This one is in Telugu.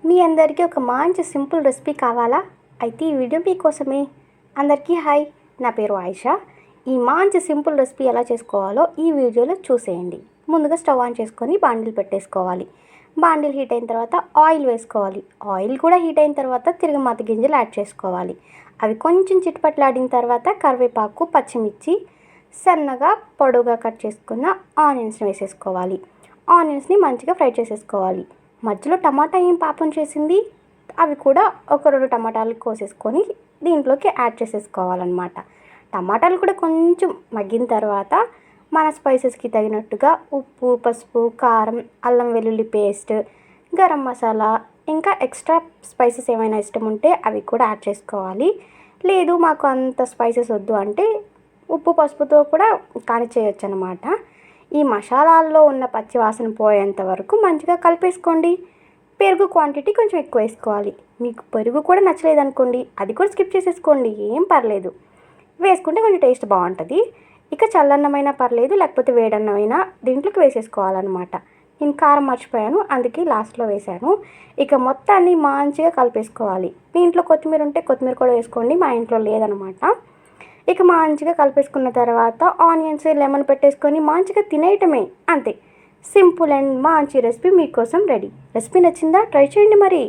మీ అందరికీ ఒక మంచి సింపుల్ రెసిపీ కావాలా? అయితే ఈ వీడియో మీకోసమే. అందరికీ హాయ్, నా పేరు ఆయిషా. ఈ మంచి సింపుల్ రెసిపీ ఎలా చేసుకోవాలో ఈ వీడియోలో చూసేయండి. ముందుగా స్టవ్ ఆన్ చేసుకొని బాండిల్ పెట్టేసుకోవాలి. బాండిల్ హీట్ అయిన తర్వాత ఆయిల్ వేసుకోవాలి. ఆయిల్ కూడా హీట్ అయిన తర్వాత తిరగమాత గింజలు యాడ్ చేసుకోవాలి. అవి కొంచెం చిట్పట్లాడిన తర్వాత కరివేపాకు, పచ్చిమిర్చి, సన్నగా పొడవుగా కట్ చేసుకున్న ఆనియన్స్ని వేసేసుకోవాలి. ఆనియన్స్ని మంచిగా ఫ్రై చేసేసుకోవాలి. మధ్యలో టమాటా ఏం పాపం చేసింది, అవి కూడా ఒక 2 టమాటాలు కోసేసుకొని దీంట్లోకి యాడ్ చేసేసుకోవాలన్నమాట. టమాటాలు కూడా కొంచెం మగ్గిన తర్వాత మన స్పైసెస్కి తగినట్టుగా ఉప్పు, పసుపు, కారం, అల్లం వెల్లుల్లి పేస్ట్, గరం మసాలా, ఇంకా ఎక్స్ట్రా స్పైసెస్ ఏమైనా ఇష్టం ఉంటే అవి కూడా యాడ్ చేసుకోవాలి. లేదు మాకు అంత స్పైసెస్ వద్దు అంటే ఉప్పు, పసుపుతో కూడా కానిచ్చేయచ్చు అనమాట. ఈ మసాలాల్లో ఉన్న పచ్చి వాసన పోయేంత వరకు మంచిగా కలిపేసుకోండి. పెరుగు క్వాంటిటీ కొంచెం ఎక్కువ వేసుకోవాలి. మీకు పెరుగు కూడా నచ్చలేదనుకోండి, అది కూడా స్కిప్ చేసేసుకోండి, ఏం పర్లేదు. వేసుకుంటే కొంచెం టేస్ట్ బాగుంటుంది. ఇక చల్లన్నమైనా పర్లేదు, లేకపోతే వేడన్నమైనా దీంట్లోకి వేసేసుకోవాలన్నమాట. నేను కారం మర్చిపోయాను, అందుకే లాస్ట్లో వేశాను. ఇక మొత్తాన్ని మంచిగా కలిపేసుకోవాలి. మీ ఇంట్లో కొత్తిమీర ఉంటే కొత్తిమీర కూడా వేసుకోండి, మా ఇంట్లో లేదనమాట. ఇక మంచిగా కలిపేసుకున్న తర్వాత ఆనియన్స్, లెమన్ పెట్టేసుకొని మంచిగా తినేయటమే, అంతే. సింపుల్ అండ్ మంచి రెసిపీ మీకోసం రెడీ. రెసిపీ నచ్చిందా? ట్రై చేయండి మరి.